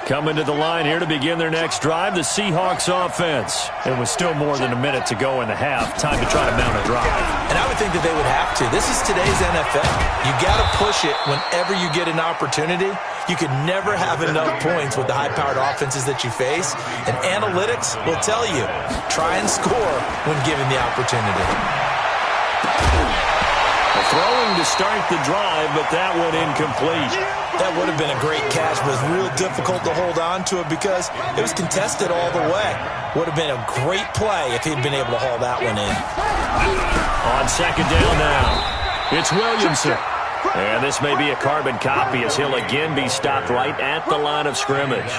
Coming to the line here to begin their next drive, the Seahawks offense. It was still more than a minute to go in the half. Time to try to mount a drive. And I would think that they would have to. This is today's NFL. You got to push it whenever you get an opportunity. You could never have enough points with the high-powered offenses that you face. And analytics will tell you, try and score when given the opportunity. Throwing to start the drive, but that one incomplete. That would have been a great catch, but it was real difficult to hold on to it because it was contested all the way. Would have been a great play if he'd been able to haul that one in. On second down now, it's Williamson. And this may be a carbon copy as he'll again be stopped right at the line of scrimmage.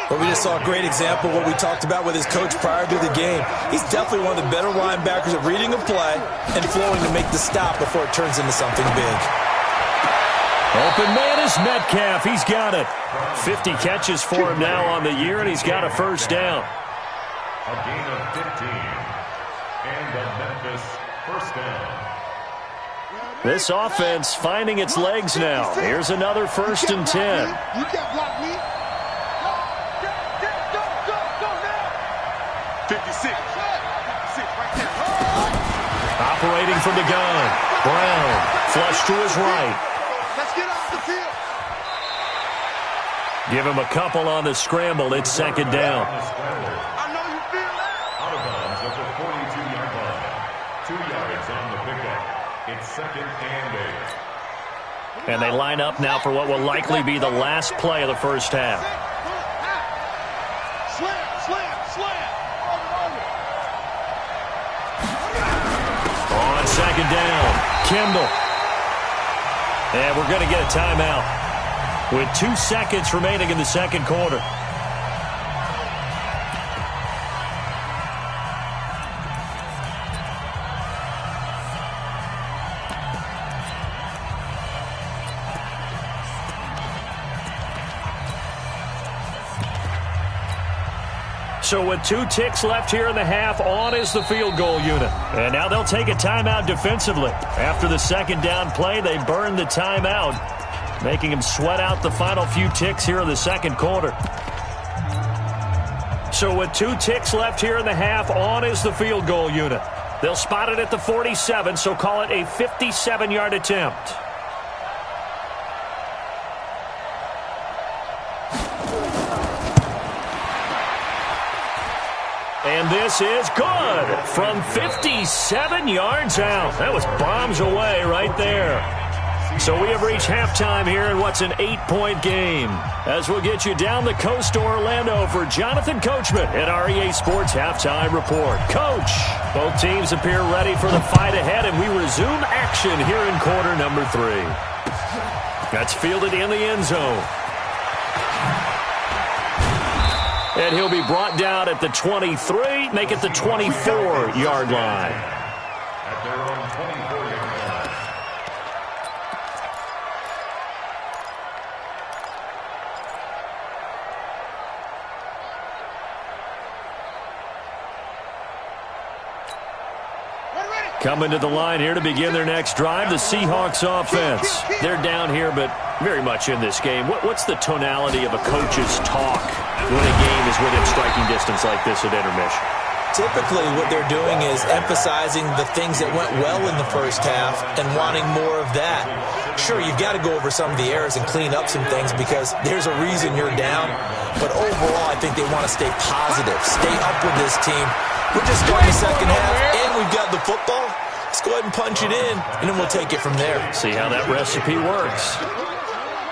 But we just saw a great example of what we talked about with his coach prior to the game. He's definitely one of the better linebackers at reading a play and flowing to make the stop before it turns into something big. Open man is Metcalf. He's got it. 50 catches for him now on the year, and he's got a first down. A gain of 15. And the Memphis first down. This offense finding its legs now. Here's another 1st and 10. You can't block me. 56 right there. Operating from the gun. Brown flush to his right. Let's get off the field. Give him a couple on the scramble. It's second down. I know you feel that. Out of bounds at the 42-yard line. 2 yards on the pickup. It's 2nd and 8. And they line up now for what will likely be the last play of the first half. On second down, Kimball. And we're going to get a timeout with 2 seconds remaining in the second quarter. So with 2 ticks left here in the half, on is the field goal unit. And now they'll take a timeout defensively. After the second down play, they burn the timeout, making them sweat out the final few ticks here in the second quarter. So with 2 ticks left here in the half, on is the field goal unit. They'll spot it at the 47, so call it a 57-yard attempt. And this is good from 57 yards out. That was bombs away right there. So we have reached halftime here in what's an 8-point game. As we'll get you down the coast to Orlando for Jonathan Coachman at our EA Sports Halftime Report. Coach, both teams appear ready for the fight ahead, and we resume action here in quarter number 3. That's fielded in the end zone. And he'll be brought down at the 23, make it the 24-yard line. At their own 24-yard line. Coming to the line here to begin their next drive, the Seahawks offense. They're down here, but very much in this game. What's the tonality of a coach's talk when a game is within striking distance like this at intermission? Typically, what they're doing is emphasizing the things that went well in the first half and wanting more of that. Sure, you've got to go over some of the errors and clean up some things because there's a reason you're down. But overall, I think they want to stay positive, stay up with this team. We're just starting the second half, and we've got the football. Let's go ahead and punch it in, and then we'll take it from there. See how that recipe works.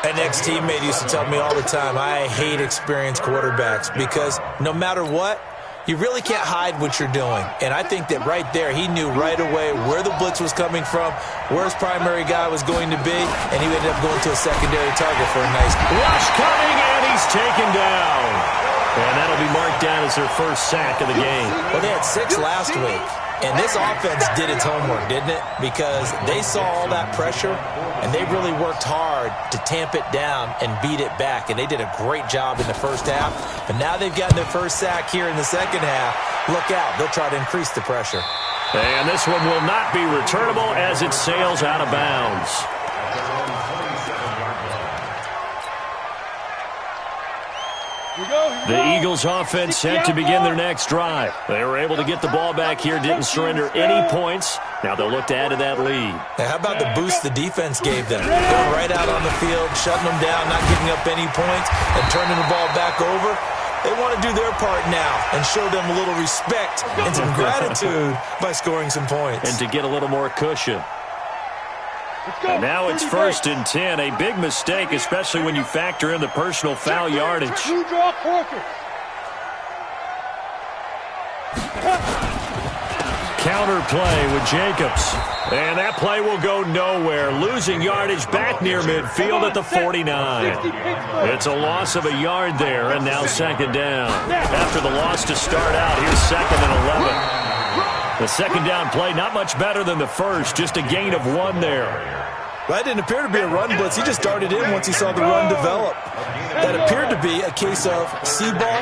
An ex-teammate used to tell me all the time, I hate experienced quarterbacks because no matter what, you really can't hide what you're doing. And I think that right there, he knew right away where the blitz was coming from, where his primary guy was going to be, and he ended up going to a secondary target for a nice rush coming, and he's taken down. And that'll be marked down as their first sack of the game. Well, they had 6 last week. And this offense did its homework, didn't it? Because they saw all that pressure, and they really worked hard to tamp it down and beat it back. And they did a great job in the first half. But now they've gotten their first sack here in the second half. Look out. They'll try to increase the pressure. And this one will not be returnable as it sails out of bounds. The Eagles offense set to begin their next drive. They were able to get the ball back here, didn't surrender any points. Now they'll look to add to that lead. Now, how about the boost the defense gave them? Going right out on the field, shutting them down, not giving up any points, and turning the ball back over. They want to do their part now and show them a little respect and some gratitude by scoring some points. And to get a little more cushion. And now it's 1st and 10. A big mistake, especially when you factor in the personal foul yardage. Counter play with Jacobs. And that play will go nowhere. Losing yardage back near midfield at the 49. It's a loss of a yard there, and now 2nd down. After the loss to start out, here's 2nd and 11. The 2nd down play, not much better than the first, just a gain of 1 there. That didn't appear to be a run blitz. He just darted in once he saw the run develop. That appeared to be a case of see ball,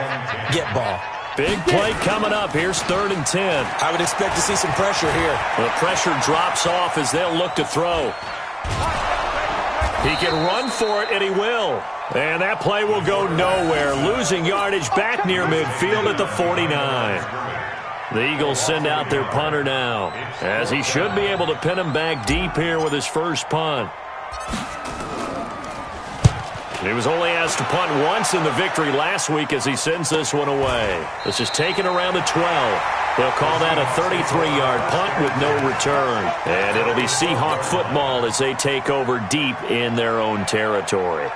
get ball. Big play coming up. Here's 3rd and 10. I would expect to see some pressure here. The pressure drops off as they'll look to throw. He can run for it, and he will. And that play will go nowhere. Losing yardage back near midfield at the 49. The Eagles send out their punter now, as he should be able to pin him back deep here with his first punt. He was only asked to punt once in the victory last week as he sends this one away. This is taken around the 12. They'll call that a 33-yard punt with no return. And it'll be Seahawk football as they take over deep in their own territory.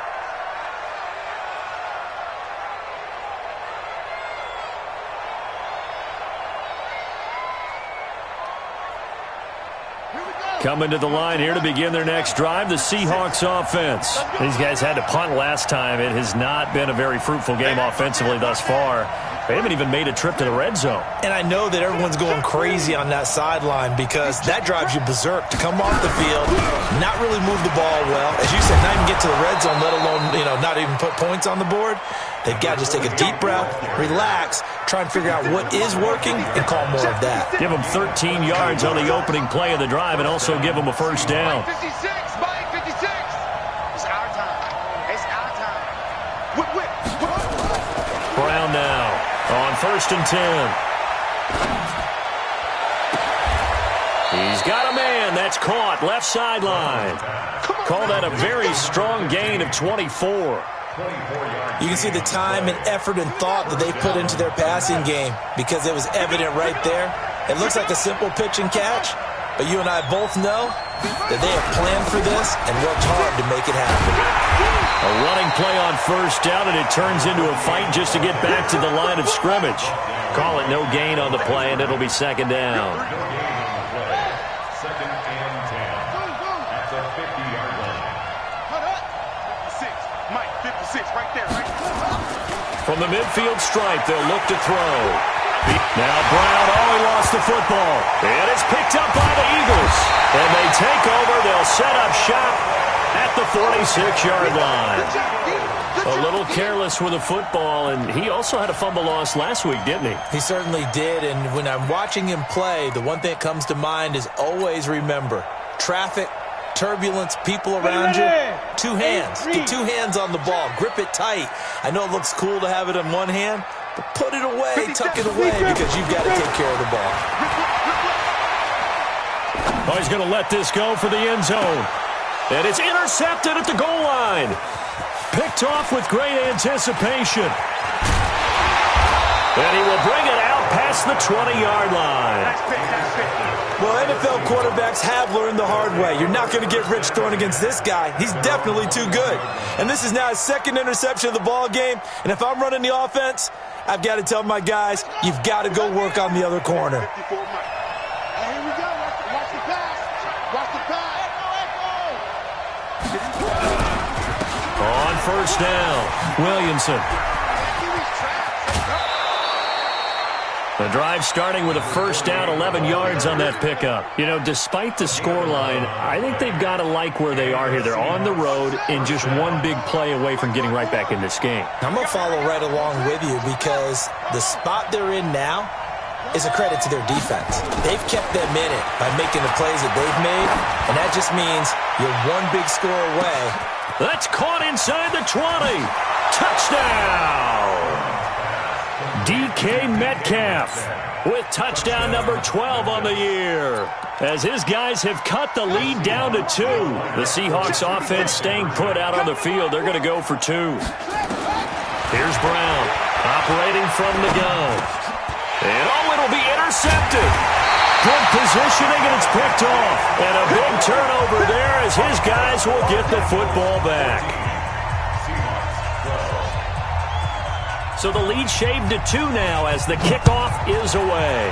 Coming to the line here to begin their next drive, the Seahawks offense. These guys had to punt last time. It has not been a very fruitful game offensively thus far. They haven't even made a trip to the red zone. And I know that everyone's going crazy on that sideline because that drives you berserk to come off the field, not really move the ball well. As you said, not even get to the red zone, let alone, not even put points on the board. They've got to just take a deep breath, relax, try and figure out what is working, and call more of that. Give them 13 yards on the opening play of the drive and also give them a first down. 56, Mike, 56. It's our time. It's our time. Whip. Brown now on 1st and 10. He's got a man. That's caught. Left sideline. Call that a very strong gain of 24. You can see the time and effort and thought that they put into their passing game because it was evident right there. It looks like a simple pitch and catch, but you and I both know that they have planned for this and worked hard to make it happen. A running play on 1st down, and it turns into a fight just to get back to the line of scrimmage. Call it no gain on the play, and it'll be 2nd down. 2nd and 10 at the 50-yard line. Mike, 56, right there. From the midfield stripe, they'll look to throw. Now Brown, he lost the football. And it's picked up by the Eagles. And they take over. They'll set up shop at the 46-yard line. A little careless with the football, and he also had a fumble loss last week, didn't he? He certainly did, and when I'm watching him play, the one thing that comes to mind is always remember, traffic, turbulence, people around you, 2 hands. Get 2 hands on the ball. Grip it tight. I know it looks cool to have it in one hand, but put it away, tuck it away, because you've got to take care of the ball. Oh, he's going to let this go for the end zone. And it's intercepted at the goal line. Picked off with great anticipation. And he will bring it out past the 20-yard line. Well, NFL quarterbacks have learned the hard way. You're not going to get rich throwing against this guy. He's definitely too good. And this is now his 2nd interception of the ball game. And if I'm running the offense, I've got to tell my guys, you've got to go work on the other corner. Here we go. Watch the pass. Watch the pass. On 1st down, Williamson. The drive starting with a 1st down, 11 yards on that pickup. Despite the scoreline, I think they've got to like where they are here. They're on the road and just one big play away from getting right back in this game. I'm going to follow right along with you because the spot they're in now is a credit to their defense. They've kept them in it by making the plays that they've made, and that just means you're one big score away. That's caught inside the 20. Touchdown! DK Metcalf with touchdown number 12 on the year, as his guys have cut the lead down to 2. The Seahawks offense staying put out on the field. They're going to go for 2. Here's Brown operating from the gun. And it'll be intercepted. Good positioning, and it's picked off. And a big turnover there as his guys will get the football back. So the lead shaved to 2 now as the kickoff is away.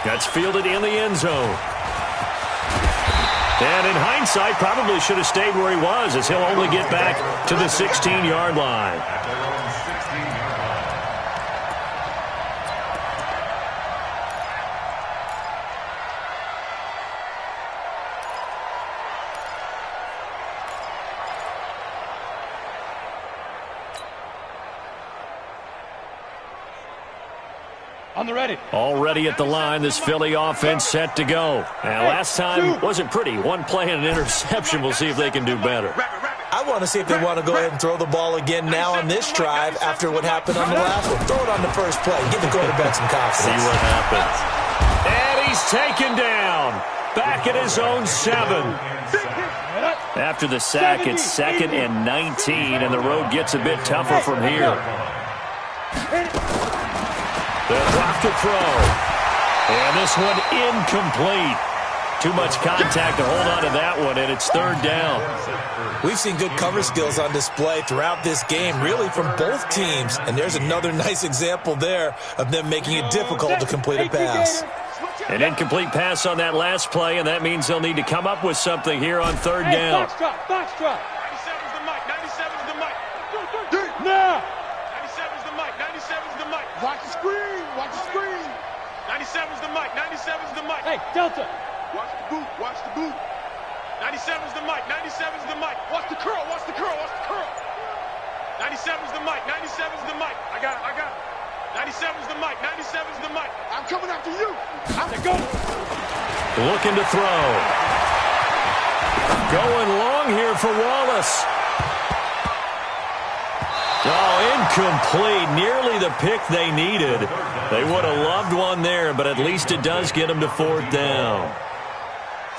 That's fielded in the end zone. And in hindsight, probably should have stayed where he was, as he'll only get back to the 16-yard line. On the ready. Already at the line, this Philly offense set to go. And last time wasn't pretty. One play and an interception. We'll see if they can do better. I want to see if they want to go ahead and throw the ball again now on this drive after what happened on the last one. Throw it on the first play. Give the quarterback some confidence. See what happens. And he's taken down. Back at his own 7. After the sack, it's 2nd and 19, and the road gets a bit tougher from here. They'll block the throw. And this one incomplete. Too much contact to hold on to that one, and it's 3rd down. We've seen good cover skills on display throughout this game, really from both teams. And there's another nice example there of them making it difficult to complete a pass. An incomplete pass on that last play, and that means they'll need to come up with something here on 3rd down. Box drop, box drop. 97's the mic, 97's the mic. Now. 97's the mic, 97's the mic. Watch the screen, watch the screen. 97's the mic, 97's the mic. Hey, Delta. Watch the boot, watch the boot. 97's the mic, 97's the mic. Watch the curl, watch the curl, watch the curl. 97's the mic, 97's the mic. I got it. 97's the mic, 97's the mic. I'm coming after you. I'm going. Looking to throw. Going long here for Wallace. Oh, incomplete. Nearly the pick they needed. They would have loved one there, but at least it does get them to 4th down.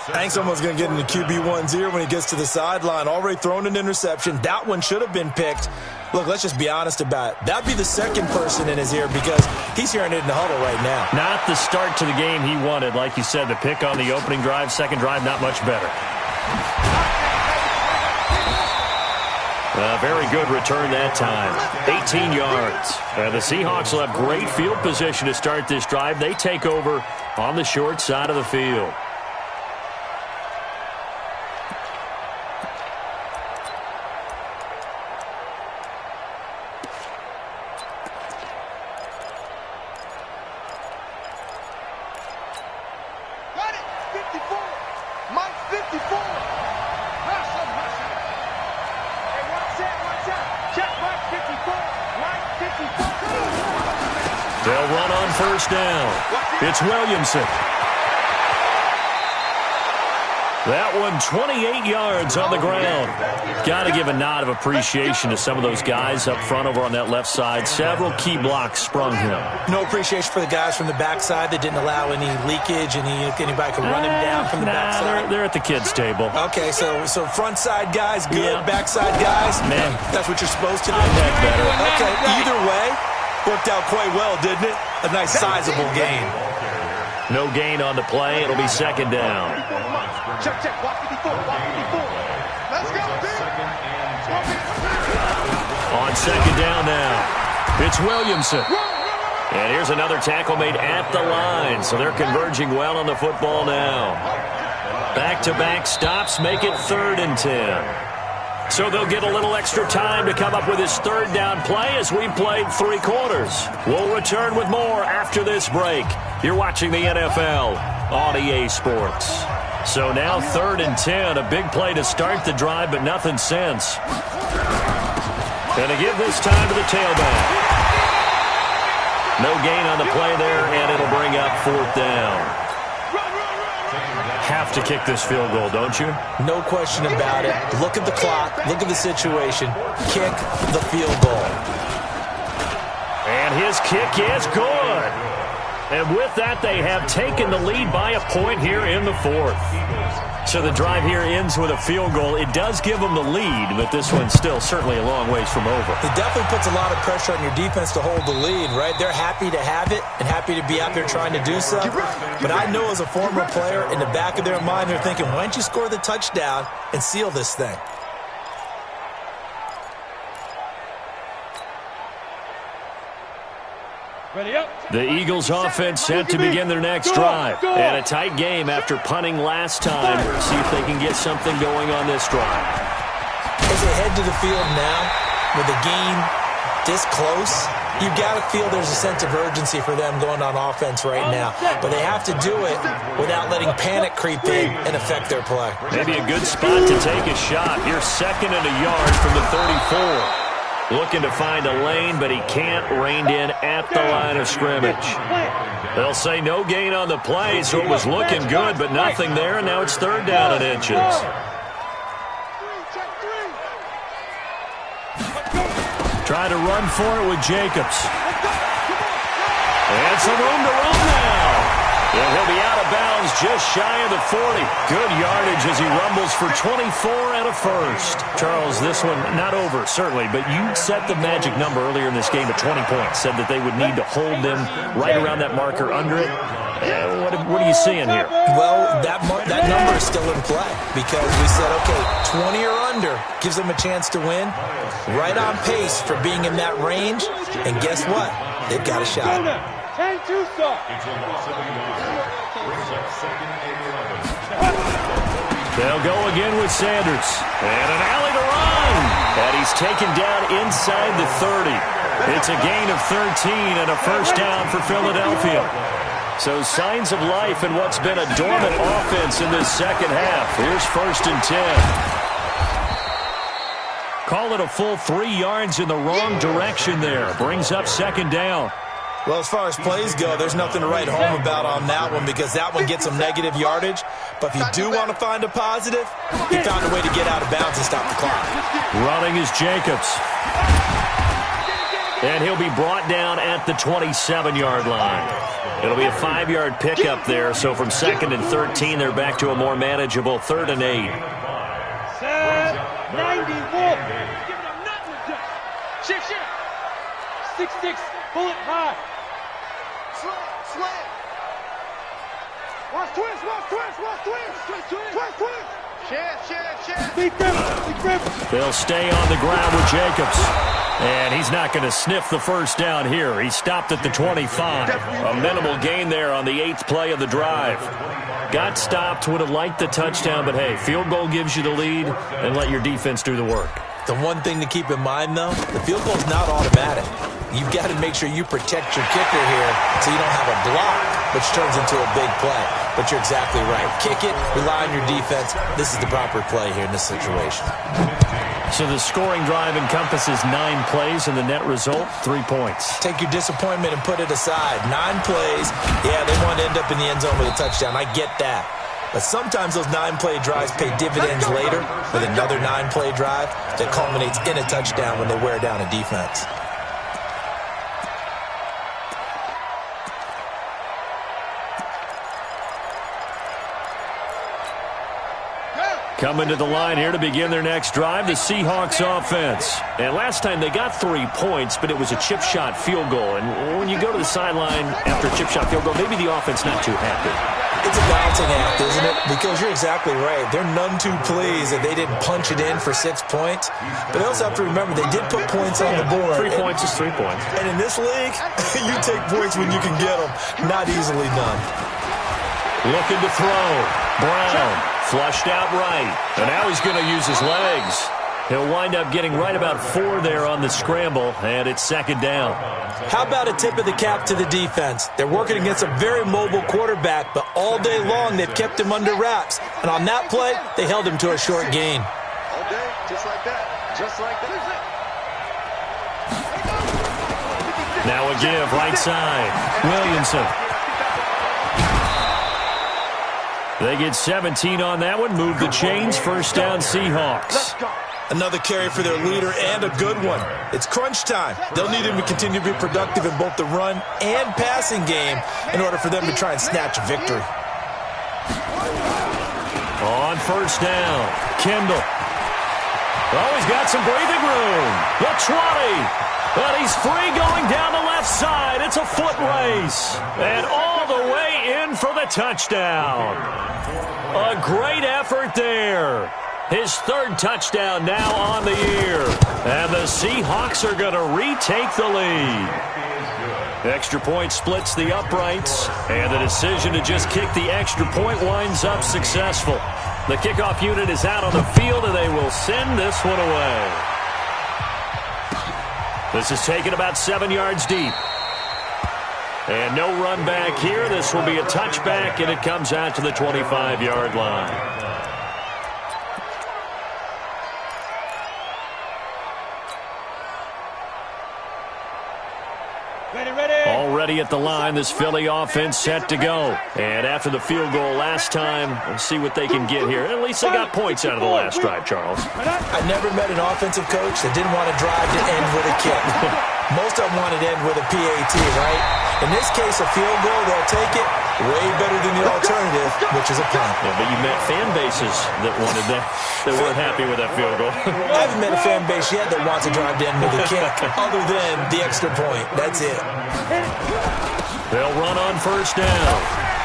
I think someone's going to get into QB1's ear when he gets to the sideline. Already thrown an interception. That one should have been picked. Look, let's just be honest about it. That'd be the second person in his ear because he's hearing it in the huddle right now. Not the start to the game he wanted. Like you said, the pick on the opening drive, second drive, not much better. Very good return that time. 18 yards. The Seahawks will have great field position to start this drive. They take over on the short side of the field. Got it. 54. Mike 54. Hey, watch out. Check Mike 54. Mike 54. They'll run on 1st down. It's Williamson. That one 28 yards on the ground. Got to give a nod of appreciation to some of those guys up front over on that left side. Several key blocks sprung him. No appreciation for the guys from the backside that didn't allow any leakage, and anybody could run him down from the backside. They're at the kids' table. Okay, so front side guys good, Yeah. backside guys, Man. that's what you're supposed to do. better. Okay, either way, worked out quite well, didn't it? A nice sizable gain. No gain on the play. It'll be 2nd down. Check. Watch 54. Let's go, On 2nd down now, it's Williamson. And here's another tackle made at the line, so they're converging well on the football now. Back-to-back stops make it 3rd and 10. So they'll get a little extra time to come up with his 3rd down play as we played 3 quarters. We'll return with more after this break. You're watching the NFL on EA Sports. So now 3rd and 10, a big play to start the drive, but nothing since. Gonna give this time to the tailback. No gain on the play there, and it'll bring up 4th down. have to kick this field goal, don't you? No question about it. Look at the clock. Look at the situation. Kick the field goal. And his kick is good. And with that, they have taken the lead by a point here in the fourth. So the drive here ends with a field goal. It does give them the lead, but this one's still certainly a long ways from over. It definitely puts a lot of pressure on your defense to hold the lead, right? They're happy to have it and happy to be out there trying to do so. But I know as a former player, in the back of their mind, they're thinking, why don't you score the touchdown and seal this thing? The Eagles offense set to begin their next drive. And a tight game after punting last time. See if they can get something going on this drive. As they head to the field now, with the game this close, you've got to feel there's a sense of urgency for them going on offense right now. But they have to do it without letting panic creep in and affect their play. Maybe a good spot to take a shot. Here's 2nd and a yard from the 34. Looking to find a lane, but he can't rein in at the line of scrimmage. They'll say no gain on the play, so it was looking good, but nothing there, and now it's 3rd down and inches. Try to run for it with Jacobs. And some room to run now. And he'll be out of bounds just shy of the 40. Good yardage as he rumbles for 24 and a first. Charles, this one not over, certainly, but you set the magic number earlier in this game at 20 points. Said that they would need to hold them right around that marker under it. What are you seeing here? Well, that number is still in play because we said, okay, 20 or under gives them a chance to win. Right on pace for being in that range. And guess what? They've got a shot. It's a loss of the yard. Brings up 2nd and 11. They'll go again with Sanders. And an alley to run. And he's taken down inside the 30. It's a gain of 13 and a first down for Philadelphia. So signs of life in what's been a dormant offense in this second half. Here's 1st and 10. Call it a full 3 yards in the wrong direction there. Brings up 2nd down. Well, as far as plays go, there's nothing to write home about on that one because that one gets some negative yardage. But if you do want to find a positive, he found a way to get out of bounds and stop the clock. Running is Jacobs. And he'll be brought down at the 27-yard line. It'll be a 5-yard pickup there. So from 2nd and 13, they're back to a more manageable 3rd and 8. Set 91. Giving them nothing to do. Shift. 6-6. Bullet high. Slant. Watch twist. Big grip. They'll stay on the ground with Jacobs. And he's not going to sniff the first down here. He stopped at the 25. A minimal gain there on the 8th play of the drive. Got stopped, would have liked the touchdown, but hey, field goal gives you the lead, and let your defense do the work. The one thing to keep in mind, though, the field goal is not automatic. You've got to make sure you protect your kicker here so you don't have a block, which turns into a big play. But you're exactly right. Kick it, rely on your defense. This is the proper play here in this situation. So the scoring drive encompasses 9 plays, and the net result, 3 points. Take your disappointment and put it aside. 9 plays, yeah, they want to end up in the end zone with a touchdown. I get that. But sometimes those 9-play drives pay dividends later with another 9-play drive that culminates in a touchdown when they wear down a defense. Coming to the line here to begin their next drive, the Seahawks offense. And last time they got 3 points, but it was a chip shot field goal. And when you go to the sideline after a chip shot field goal, maybe the offense not too happy. It's a balancing act, isn't it? Because you're exactly right. They're none too pleased that they didn't punch it in for 6 points. But they also have to remember they did put points on the board. 3 points is 3 points. And in this league, you take points when you can get them. Not easily done. Looking to throw. Brown. Flushed out right. And now he's going to use his legs. He'll wind up getting right about 4 there on the scramble, and it's 2nd down. How about a tip of the cap to the defense? They're working against a very mobile quarterback, but all day long they've kept him under wraps. And on that play, they held him to a short gain. All day, just like that. Just like that. Now a give, right side. Williamson. They get 17 on that one. Move the chains. First down, Seahawks. Another carry for their leader, and a good one. It's crunch time. They'll need him to continue to be productive in both the run and passing game in order for them to try and snatch a victory. On first down, Kendall. Oh, he's got some breathing room. The 20. But he's free going down the left side. It's a foot race. And all the way in for the touchdown. A great effort there. His third touchdown now on the year. And the Seahawks are going to retake the lead. Extra point splits the uprights. And the decision to just kick the extra point winds up successful. The kickoff unit is out on the field, and they will send this one away. This is taken about 7 yards deep. And no run back here. This will be a touchback, and it comes out to the 25-yard line. Already at the line, this Philly offense set to go. And after the field goal last time, we'll see what they can get here. At least they got points out of the last drive, Charles. I never met an offensive coach that didn't want to drive to end with a kick. Most of them wanted to end with a PAT, right? In this case, a field goal, they'll take it. Way better than the alternative, which is a punt. Yeah, but you met fan bases that wanted that, that weren't happy with that field goal. I haven't met a fan base yet that wants to drive to end with a kick, other than the extra point. That's it. They'll run on first down.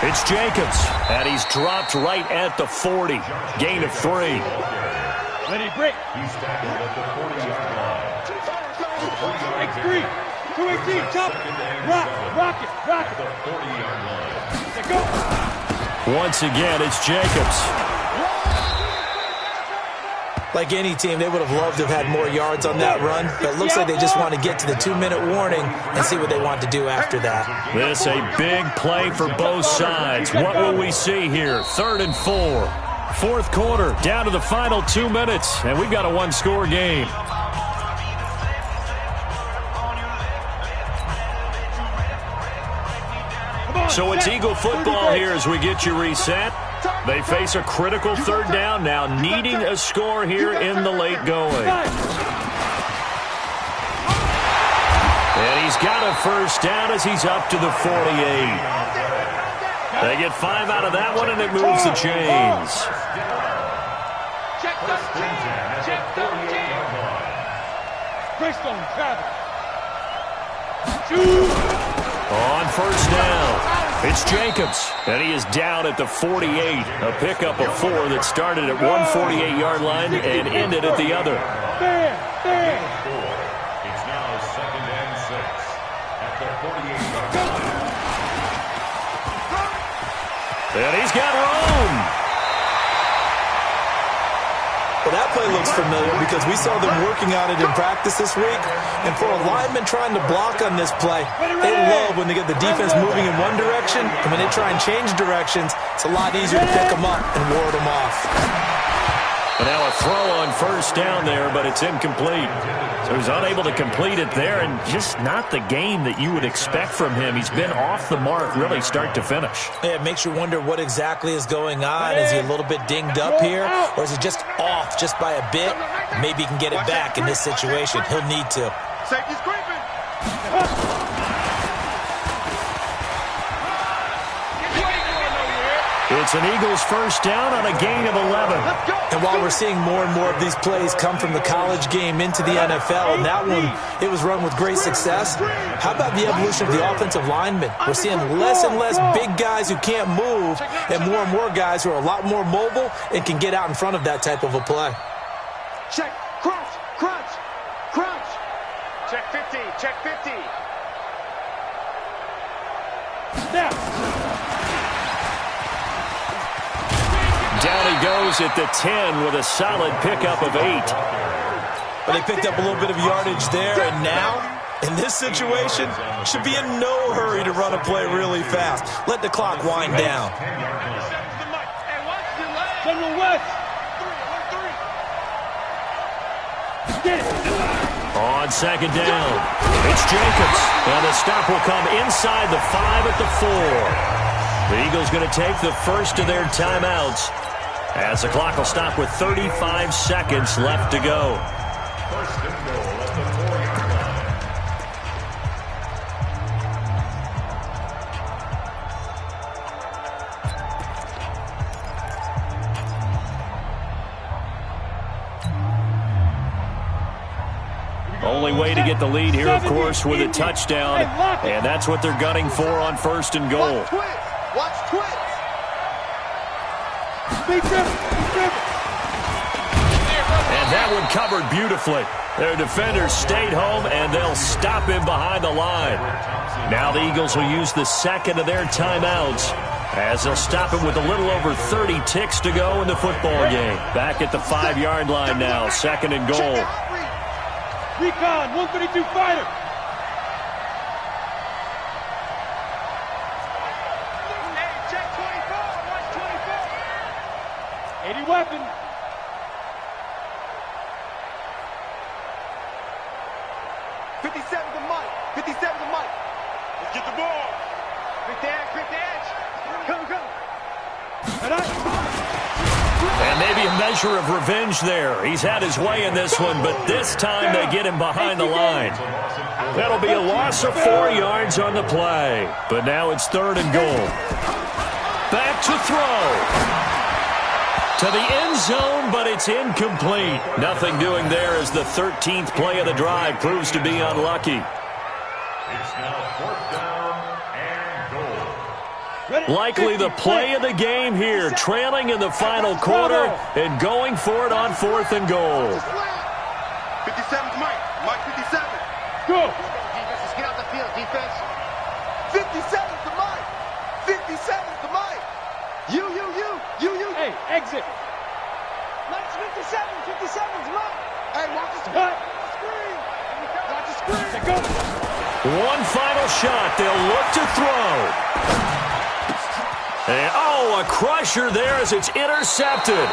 It's Jacobs, and he's dropped right at the 40. Gain of 3. Ready, break. He's tackled at the 40-yard line. X3. 218, chop. Rock it. The 40-yard line. Let's go. Once again, it's Jacobs. Like any team, they would have loved to have had more yards on that run, but it looks like they just want to get to the 2-minute warning and see what they want to do after that. This a big play for both sides. What will we see here? 3rd and 4. Fourth quarter, down to the final 2 minutes, and we've got a one-score game. So it's Eagle football here as we get you reset. They face a critical 3rd down now, needing a score here in the late going. And he's got a first down as he's up to the 48. They get 5 out of that one, and it moves the chains. Check the Greystone, Travis. On first down, it's Jacobs, and he is down at the 48. A pickup of 4 that started at one 48-yard line and ended at the other. It's now 2nd and 6 at the 48-yard line. And he's got room. Well, that play looks familiar because we saw them working on it in practice this week. And for a lineman trying to block on this play, they love when they get the defense moving in one direction. And when they try and change directions, it's a lot easier to pick them up and ward them off. And now a throw on first down there, but it's incomplete. So he's unable to complete it there, and just not the game that you would expect from him. He's been off the mark really start to finish. Yeah, it makes you wonder what exactly is going on. Is he a little bit dinged up here, or is he just off just by a bit? Maybe he can get it back in this situation. He'll need to. Safety's creeping. It's an Eagles first down on a gain of 11. And while we're seeing more and more of these plays come from the college game into the NFL, and that one, it was run with great success, how about the evolution of the offensive linemen? We're seeing less and less big guys who can't move and more guys who are a lot more mobile and can get out in front of that type of a play. Check, crunch. Check 50, check 50. Now. Down he goes at the 10 with a solid pickup of 8. But they picked up a little bit of yardage there, and now, in this situation, should be in no hurry to run a play really fast. Let the clock wind down. General West. Get it. On second down, it's Jacobs. And the stop will come inside the 5 at the 4. The Eagles going to take the first of their timeouts as the clock will stop with 35 seconds left to go. First and goal at the 4-yard line. Only way to get the lead here, of course, with a touchdown, and that's what they're gunning for on first and goal. Watch twins. Watch twins. And that one covered beautifully. Their defenders stayed home, and they'll stop him behind the line. Now the Eagles will use the second of their timeouts as they'll stop him with a little over 30 ticks to go in the football game. Back at the 5-yard line now, second and goal. Recon, 132 fighter. Hey, check 24. Watch 24. 80 weapon. '57 to Mike. 57 to Mike. Let's get the ball. Quick the edge. Quick the edge. Come, come. And maybe a measure of revenge there. He's had his way in this one, but this time they get him behind the line. That'll be a loss of 4 yards on the play. But now it's third and goal. Back to throw. To the end zone, but it's incomplete. Nothing doing there as the 13th play of the drive proves to be unlucky. It's now 4th down and goal. Likely the play of the game here, trailing in the final quarter and going for it on 4th and goal. 57's Mike. Mike 57. Go. Defense, just get out the field. Defense. 57's to Mike. 57's to Mike. You. Hey, exit. Mike's 57. 57's Mike. Hey, watch the Cut. screen. Watch the screen. Go. One final shot. They'll look to throw. And, a crusher there as it's intercepted.